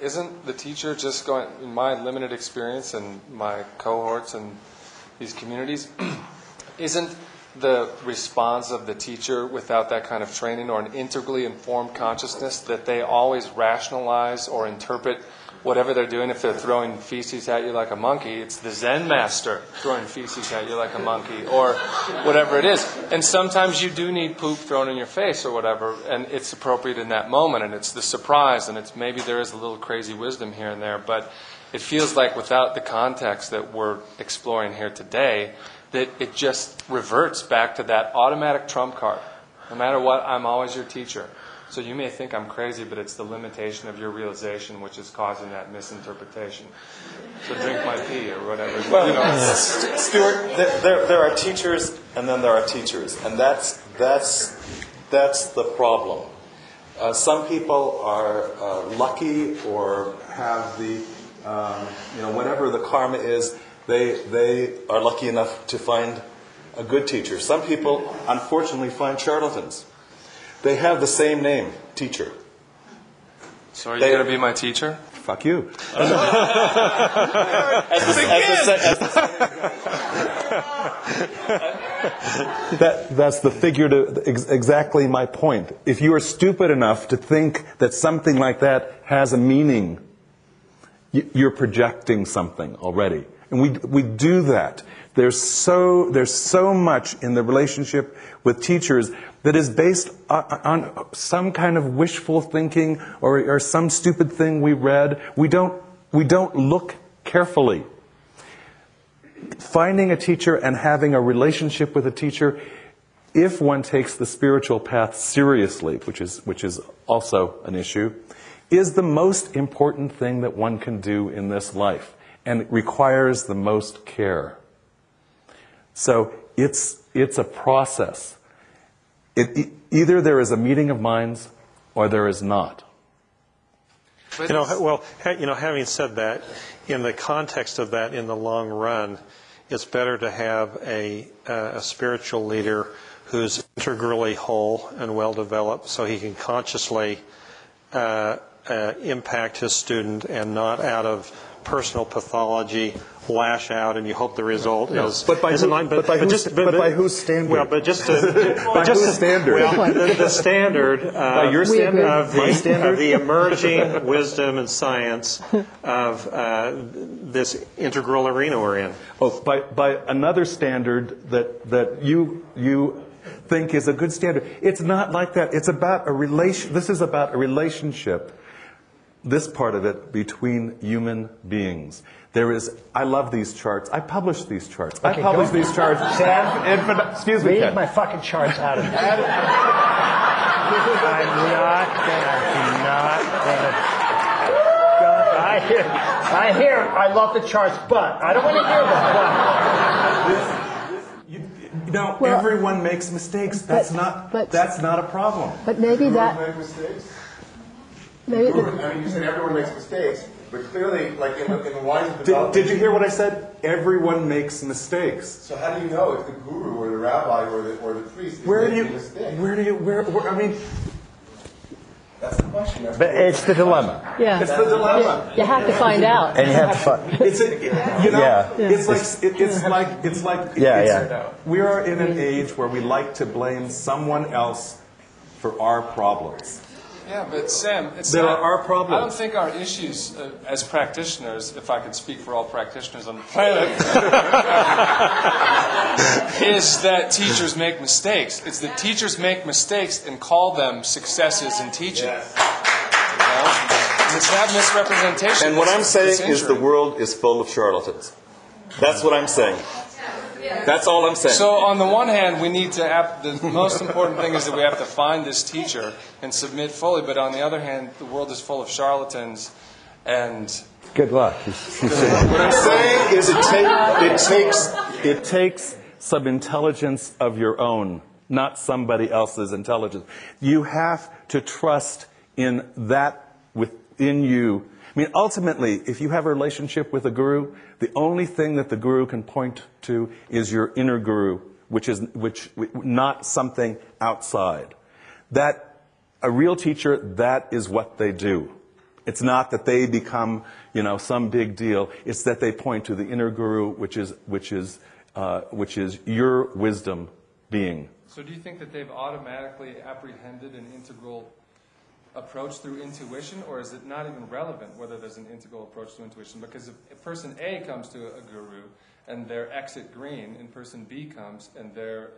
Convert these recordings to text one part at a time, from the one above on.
isn't the teacher just going, in my limited experience and my cohorts and these communities, isn't the response of the teacher without that kind of training or an integrally informed consciousness that they always rationalize or interpret whatever they're doing? If they're throwing feces at you like a monkey, it's the Zen master throwing feces at you like a monkey, or whatever it is. And sometimes you do need poop thrown in your face or whatever, and it's appropriate in that moment, and it's the surprise, and it's maybe there is a little crazy wisdom here and there, but it feels like without the context that we're exploring here today, that it just reverts back to that automatic trump card. No matter what, I'm always your teacher. So you may think I'm crazy, but it's the limitation of your realization which is causing that misinterpretation. So drink my pee or whatever. Well, Stuart, there are teachers and then there are teachers, and that's the problem. Some people are lucky or have the whatever the karma is, they are lucky enough to find a good teacher. Some people, unfortunately, find charlatans. They have the same name, teacher. So are you going to be my teacher? Fuck you. That's the figurative, exactly my point. If you are stupid enough to think that something like that has a meaning, you're projecting something already. And we do that. There's so much in the relationship with teachers that is based on some kind of wishful thinking or some stupid thing we read. We don't look carefully. Finding a teacher and having a relationship with a teacher, if one takes the spiritual path seriously, which is also an issue, is the most important thing that one can do in this life, and it requires the most care. So it's a process. Either there is a meeting of minds or there is not. Having said that, in the context of that, in the long run, it's better to have a spiritual leader who's integrally whole and well developed, so he can consciously impact his student and not out of personal pathology lash out, and you hope the result is. But by whose standard? Well, but just to, by whose standard? Well, the standard. By your standard? Of the emerging wisdom and science of this integral arena we're in. Oh, by another standard that you think is a good standard. It's not like that. It's about a relation. This is about a relationship. This part of it between human beings. I love these charts. I publish these charts. Okay, I publish these charts. Sam, excuse me, read Ken. my fucking charts out of this. I'm not gonna. I hear. I love the charts, but I don't want to hear them. Well, everyone makes mistakes. That's not a problem. But maybe that. Make mistakes? Maybe you said everyone makes mistakes, but clearly, like in the lines of development. Did you hear what I said? Everyone makes mistakes. So how do you know if the guru or the rabbi or the priest is Where making mistakes? I mean, that's the question. But it's the dilemma. Yeah. It's the dilemma. You have to find out. And you have to find. It's like. We are in an age where we like to blame someone else for our problems. Yeah, but Sam, there are problems. I don't think our issues as practitioners, if I could speak for all practitioners on the planet, is that teachers make mistakes. It's that teachers make mistakes and call them successes in teaching. Yes. And it's that misrepresentation. And what I'm saying is the world is full of charlatans. That's what I'm saying. That's all I'm saying. So on the one hand, we need to the most important thing is that we have to find this teacher and submit fully. But on the other hand, the world is full of charlatans, and good luck. What I'm saying is it takes some intelligence of your own, not somebody else's intelligence. You have to trust in that within you. I mean, ultimately, if you have a relationship with a guru, the only thing that the guru can point to is your inner guru, which not something outside. That a real teacher, that is what they do. It's not that they become, some big deal. It's that they point to the inner guru, which is your wisdom being. So do you think that they've automatically apprehended an integral approach through intuition, or is it not even relevant whether there's an integral approach to intuition? Because if person A comes to a guru and they're exit green, and person B comes and they're,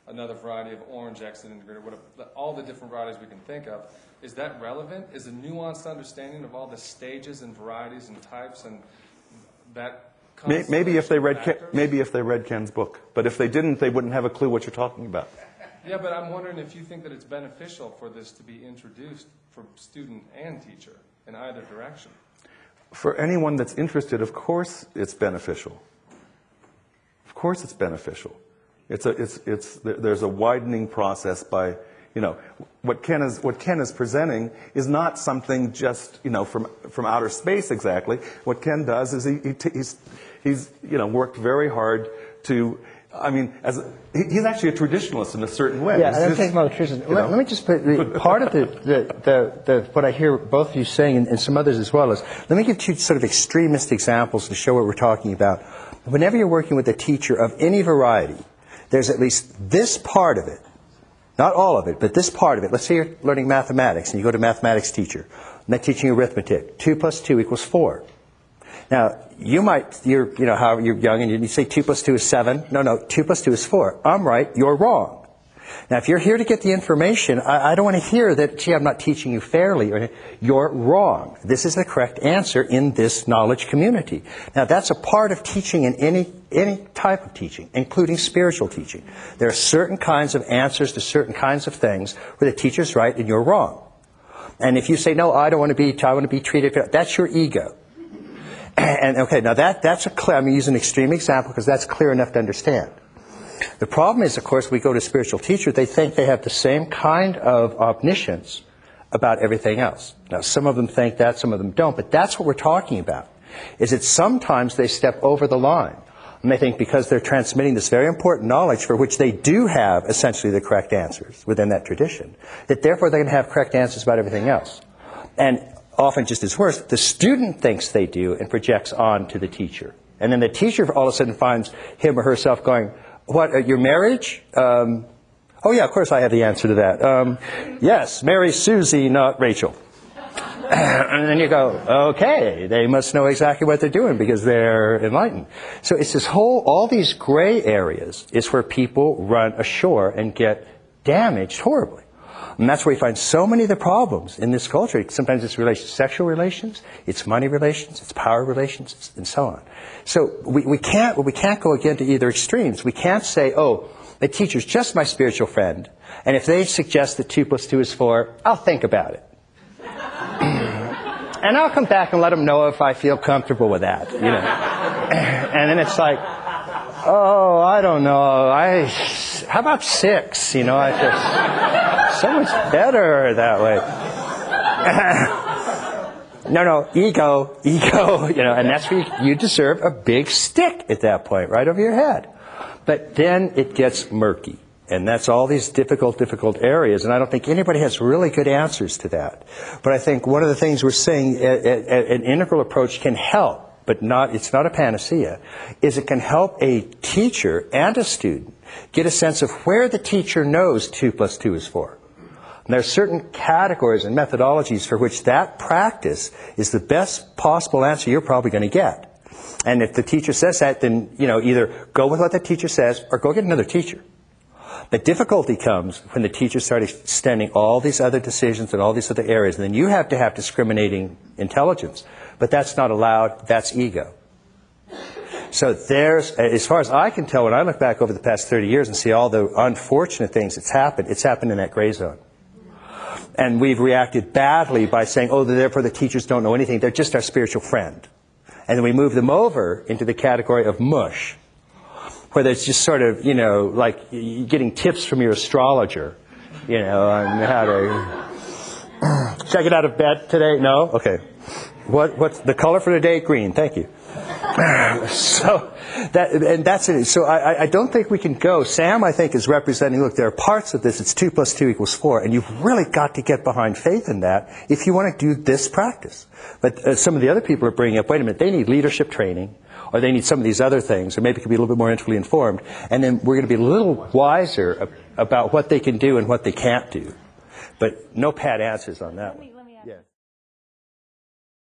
another variety of orange exit and green, all the different varieties we can think of, is that relevant? Is a nuanced understanding of all the stages and varieties and types and that maybe if they read Ken's book, but if they didn't, they wouldn't have a clue what you're talking about. Yeah, but I'm wondering if you think that it's beneficial for this to be introduced for student and teacher in either direction. For anyone that's interested, of course it's beneficial. Of course it's beneficial. There's a widening process by, what Ken is presenting is not something just, from outer space exactly. What Ken does is he's worked very hard to, he's actually a traditionalist in a certain way. Yeah, and I'm talking about tradition. Let me just put part of the what I hear both of you saying and some others as well is, let me give two sort of extremist examples to show what we're talking about. Whenever you're working with a teacher of any variety, there's at least this part of it, not all of it, but this part of it. Let's say you're learning mathematics and you go to a mathematics teacher and they're teaching you arithmetic. 2 + 2 = 4. Now, you're young and you say 2 + 2 is 7. No, 2 + 2 is 4. I'm right, you're wrong. Now, if you're here to get the information, I don't want to hear that, gee, I'm not teaching you fairly. Or, you're wrong. This is the correct answer in this knowledge community. Now, that's a part of teaching in any type of teaching, including spiritual teaching. There are certain kinds of answers to certain kinds of things where the teacher's right and you're wrong. And if you say, no, I want to be treated fair, that's your ego. And okay, now that's I'm using an extreme example because that's clear enough to understand. The problem is, of course, we go to a spiritual teacher, they think they have the same kind of omniscience about everything else. Now, some of them think that, some of them don't, but that's what we're talking about, is that sometimes they step over the line. And they think because they're transmitting this very important knowledge for which they do have essentially the correct answers within that tradition, that therefore they're going to have correct answers about everything else. And often, just as worse, the student thinks they do and projects on to the teacher. And then the teacher all of a sudden finds him or herself going, what, your marriage? Oh yeah, of course I have the answer to that. Yes, marry Susie, not Rachel. And then you go, okay, they must know exactly what they're doing because they're enlightened. So it's all these gray areas is where people run ashore and get damaged horribly. And that's where we find so many of the problems in this culture. Sometimes it's sexual relations, it's money relations, it's power relations, and so on. So we can't go again to either extremes. We can't say, oh, the teacher's just my spiritual friend, and if they suggest that 2 + 2 is 4, I'll think about it. And I'll come back and let them know if I feel comfortable with that, And then it's like, oh, I don't know. How about 6? So much better that way. No, ego, and that's where you deserve a big stick at that point, right over your head. But then it gets murky, and that's all these difficult areas, and I don't think anybody has really good answers to that. But I think one of the things we're saying, an integral approach can help, but it's not a panacea, is it can help a teacher and a student get a sense of where the teacher knows 2 + 2 is 4. And there are certain categories and methodologies for which that practice is the best possible answer you're probably going to get. And if the teacher says that, then, either go with what the teacher says or go get another teacher. The difficulty comes when the teachers start extending all these other decisions and all these other areas, and then you have to have discriminating intelligence. But that's not allowed. That's ego. So as far as I can tell, when I look back over the past 30 years and see all the unfortunate things it's happened in that gray zone. And we've reacted badly by saying, oh, therefore the teachers don't know anything. They're just our spiritual friend. And then we move them over into the category of mush, where there's just sort of, like getting tips from your astrologer, on how to... Should I get out of bed today? No? Okay. What's the color for today? Green. Thank you. So that's it. So I don't think we can go. Sam, I think, is representing, look, there are parts of this, it's 2 + 2 = 4, and you've really got to get behind faith in that if you want to do this practice. But some of the other people are bringing up, wait a minute, they need leadership training, or they need some of these other things, or maybe it could be a little bit more intellectually informed, and then we're going to be a little wiser about what they can do and what they can't do. But no pat answers on that one.